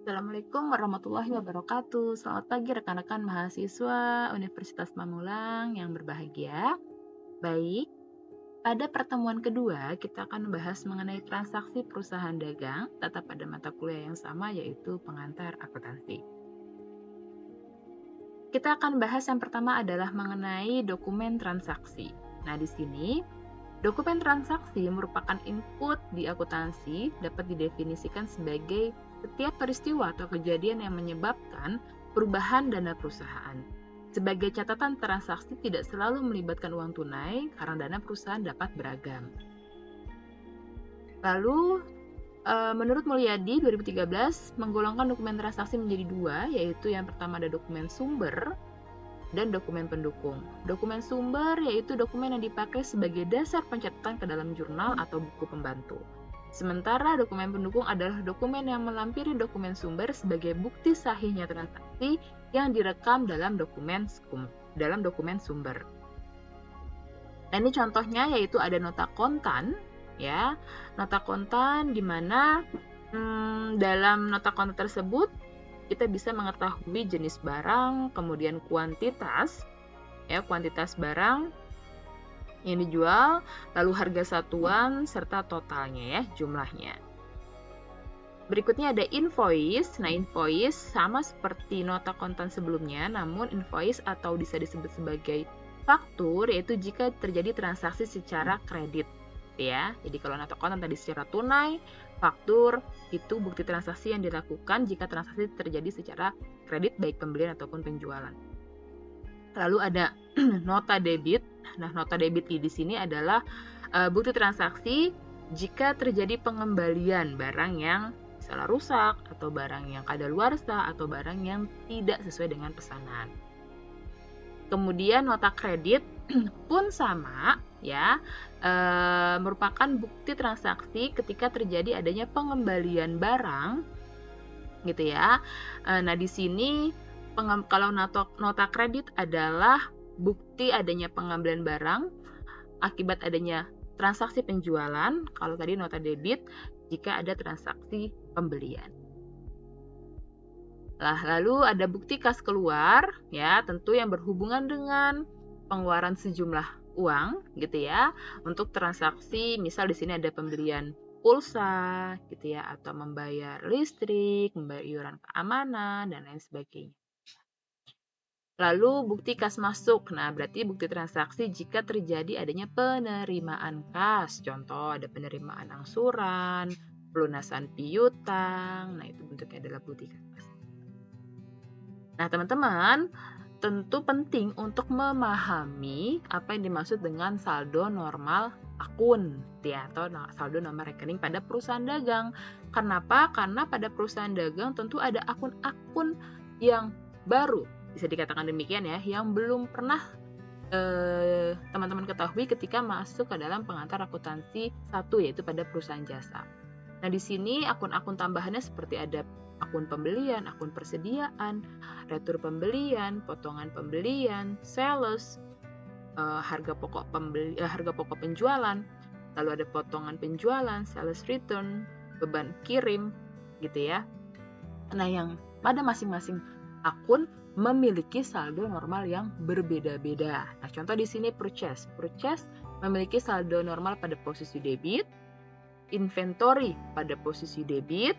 Assalamualaikum warahmatullahi wabarakatuh. Selamat pagi rekan-rekan mahasiswa Universitas Mamulang yang berbahagia. Baik, pada pertemuan kedua kita akan membahas mengenai transaksi perusahaan dagang tetap pada mata kuliah yang sama yaitu pengantar akuntansi. Kita akan bahas yang pertama adalah mengenai dokumen transaksi. Nah, di sini dokumen transaksi merupakan input di akuntansi, dapat didefinisikan sebagai setiap peristiwa atau kejadian yang menyebabkan perubahan dana perusahaan. Sebagai catatan, transaksi tidak selalu melibatkan uang tunai karena dana perusahaan dapat beragam. Lalu, menurut Mulyadi 2013 menggolongkan dokumen transaksi menjadi dua, yaitu yang pertama ada dokumen sumber dan dokumen pendukung. Dokumen sumber yaitu dokumen yang dipakai sebagai dasar pencatatan ke dalam jurnal atau buku pembantu. Sementara dokumen pendukung adalah dokumen yang melampiri dokumen sumber sebagai bukti sahihnya transaksi yang direkam dalam dokumen sumber. Nah, ini contohnya yaitu ada nota kontan, ya. Nota kontan di mana dalam nota kontan tersebut kita bisa mengetahui jenis barang, kemudian kuantitas barang yang dijual, lalu harga satuan, serta totalnya ya, jumlahnya. Berikutnya ada invoice. Nah, invoice sama seperti nota kontan sebelumnya, namun invoice atau bisa disebut sebagai faktur, yaitu jika terjadi transaksi secara kredit. Ya, jadi kalau nota kontan tadi secara tunai, faktur itu bukti transaksi yang dilakukan jika transaksi terjadi secara kredit baik pembelian ataupun penjualan. Lalu ada nota debit. Nah, nota debit di sini adalah bukti transaksi jika terjadi pengembalian barang yang salah rusak atau barang yang kadaluarsa atau barang yang tidak sesuai dengan pesanan. Kemudian nota kredit pun sama ya, merupakan bukti transaksi ketika terjadi adanya pengembalian barang gitu ya. Nah, di sini kalau nota kredit adalah bukti adanya pengembalian barang akibat adanya transaksi penjualan. Kalau tadi nota debit jika ada transaksi pembelian. Lalu ada bukti kas keluar ya, tentu yang berhubungan dengan pengeluaran sejumlah uang gitu ya, untuk transaksi, misal di sini ada pembelian pulsa gitu ya, atau membayar listrik, membayar iuran keamanan dan lain sebagainya. Lalu bukti kas masuk. Nah, berarti bukti transaksi jika terjadi adanya penerimaan kas. Contoh ada penerimaan angsuran, pelunasan piutang. Nah, itu bentuknya adalah bukti kas masuk. Nah, teman-teman, tentu penting untuk memahami apa yang dimaksud dengan saldo normal akun ya, atau saldo normal rekening pada perusahaan dagang. Kenapa? Karena pada perusahaan dagang tentu ada akun-akun yang baru, bisa dikatakan demikian ya, yang belum pernah teman-teman ketahui ketika masuk ke dalam pengantar akuntansi 1, yaitu pada perusahaan jasa. Nah, di sini akun-akun tambahannya seperti ada akun pembelian, akun persediaan, retur pembelian, potongan pembelian, sales, harga pokok penjualan, lalu ada potongan penjualan, sales return, beban kirim gitu ya. Nah, yang pada masing-masing akun memiliki saldo normal yang berbeda-beda. Nah, contoh di sini purchase. Purchase memiliki saldo normal pada posisi debit, inventory pada posisi debit,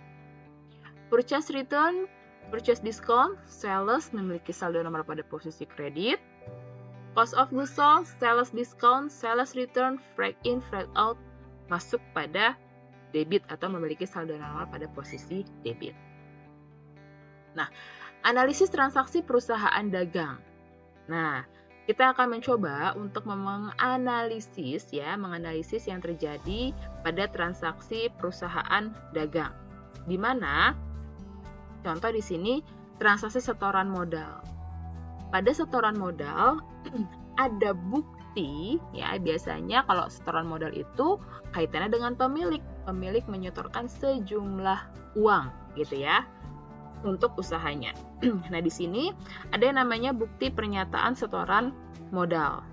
purchase return, purchase discount, sales memiliki saldo normal pada posisi kredit, cost of goods sold, sales discount, sales return, freight in, freight out masuk pada debit atau memiliki saldo normal pada posisi debit. Nah, analisis transaksi perusahaan dagang. Nah, kita akan mencoba untuk menganalisis yang terjadi pada transaksi perusahaan dagang. Di mana contoh di sini transaksi setoran modal. Pada setoran modal ada bukti ya, biasanya kalau setoran modal itu kaitannya dengan pemilik. Pemilik menyetorkan sejumlah uang gitu ya untuk usahanya. Nah, di sini ada yang namanya bukti pernyataan setoran modal.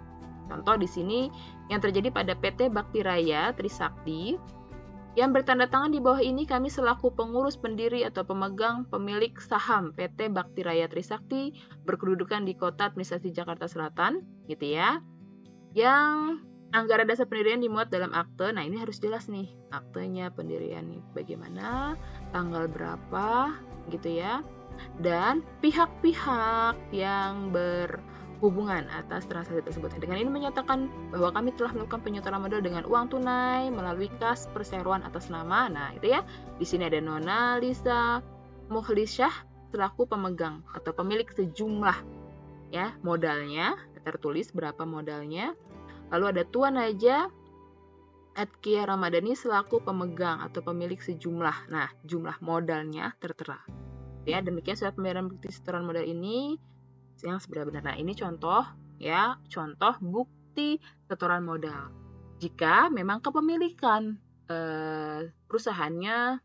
Contoh di sini yang terjadi pada PT Bakti Raya Trisakti Yang bertanda tangan di bawah ini kami selaku pengurus pendiri atau pemegang pemilik saham PT Bakti Raya Trisakti berkedudukan di Kota Administrasi Jakarta Selatan, gitu ya. Yang anggaran dasar pendirian dimuat dalam akte. Nah, ini harus jelas nih, aktenya pendirian nih bagaimana, tanggal berapa, gitu ya. Dan pihak-pihak yang berhubungan atas transaksi tersebut. Dengan ini menyatakan bahwa kami telah melakukan penyetoran modal dengan uang tunai melalui kas perseroan atas nama. Nah, itu ya. Di sini ada Nona Lisa Mukhlisyah selaku pemegang atau pemilik sejumlah ya modalnya, tertulis berapa modalnya. Lalu ada Tuan Naja Atkia Ramadhani selaku pemegang atau pemilik sejumlah. Nah, jumlah modalnya tertera. Ya, demikian surat pembayaran bukti setoran modal ini yang sebenar-benar. Nah, ini contoh ya, contoh bukti setoran modal. Jika memang kepemilikan perusahaannya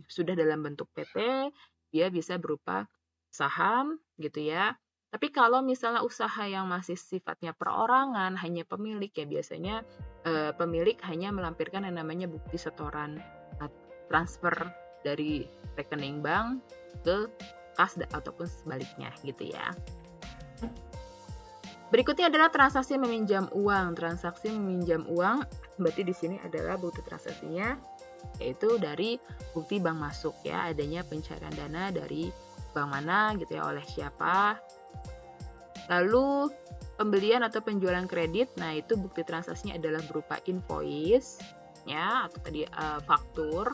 sudah dalam bentuk PT, dia bisa berupa saham gitu ya. Tapi kalau misalnya usaha yang masih sifatnya perorangan, hanya pemilik ya biasanya pemilik hanya melampirkan yang namanya bukti setoran transfer dari rekening bank ke kas ataupun sebaliknya gitu ya. Berikutnya adalah transaksi meminjam uang. Transaksi meminjam uang berarti di sini adalah bukti transaksinya yaitu dari bukti bank masuk ya, adanya pencairan dana dari bank mana gitu ya, oleh siapa. Lalu pembelian atau penjualan kredit, nah itu bukti transaksinya adalah berupa invoice ya atau tadi faktur.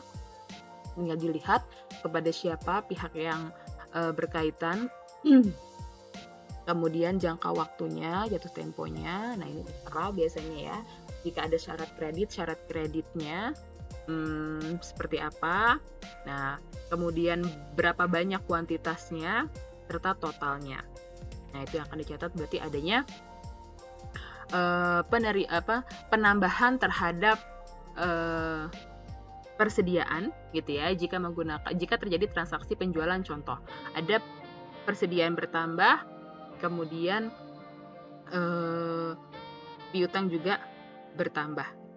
Tinggal dilihat kepada siapa pihak yang berkaitan. Kemudian jangka waktunya, jatuh temponya. Nah ini tertera biasanya ya. Jika ada syarat kreditnya seperti apa. Nah kemudian berapa banyak kuantitasnya serta totalnya. Nah itu yang akan dicatat, berarti adanya penambahan terhadap persediaan gitu ya. Jika terjadi transaksi penjualan, contoh ada persediaan bertambah, kemudian piutang juga bertambah.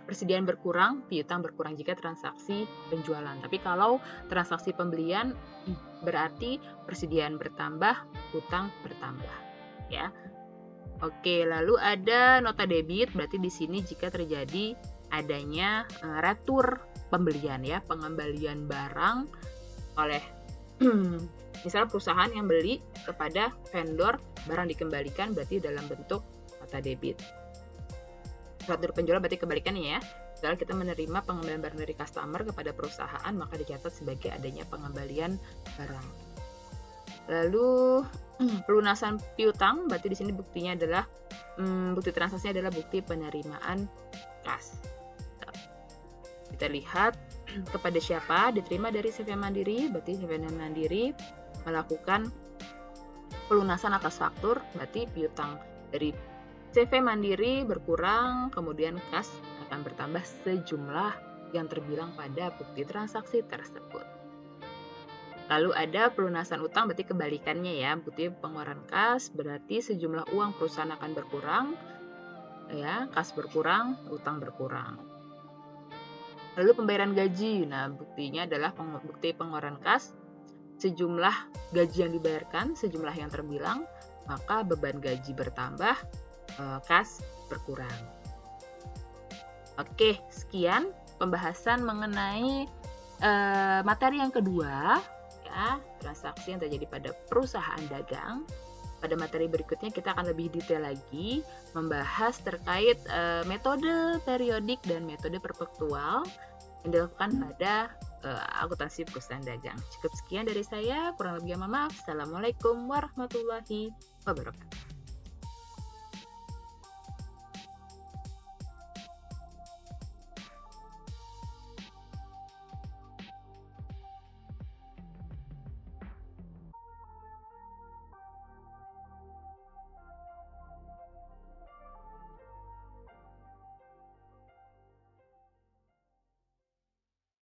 Persediaan berkurang, piutang berkurang jika transaksi penjualan. Tapi kalau transaksi pembelian berarti persediaan bertambah, utang bertambah, ya. Oke, lalu ada nota debit, berarti di sini jika terjadi adanya retur pembelian ya, pengembalian barang oleh misalnya perusahaan yang beli kepada vendor, barang dikembalikan berarti dalam bentuk nota debit. Retur penjualan berarti kebalikannya ya. Misalnya kita menerima pengembalian barang dari customer kepada perusahaan, maka dicatat sebagai adanya pengembalian barang. Lalu pelunasan piutang, berarti di sini buktinya adalah bukti transaksinya adalah bukti penerimaan kas. Kita lihat kepada siapa, diterima dari CV Mandiri, berarti CV Mandiri melakukan pelunasan atas faktur, berarti piutang dari CV Mandiri berkurang, kemudian kas akan bertambah sejumlah yang terbilang pada bukti transaksi tersebut. Lalu ada pelunasan utang, berarti kebalikannya ya, bukti pengeluaran kas berarti sejumlah uang perusahaan akan berkurang, ya, kas berkurang, utang berkurang. Lalu pembayaran gaji, nah buktinya adalah bukti pengeluaran kas, sejumlah gaji yang dibayarkan, sejumlah yang terbilang, maka beban gaji bertambah, kas berkurang. Oke, sekian pembahasan mengenai materi yang kedua ya, transaksi yang terjadi pada perusahaan dagang. Pada materi berikutnya kita akan lebih detail lagi membahas terkait metode periodik dan metode perpetual yang dilakukan pada akuntansi perusahaan dagang. Cukup sekian dari saya, kurang lebihnya mohon maaf. Assalamualaikum warahmatullahi wabarakatuh.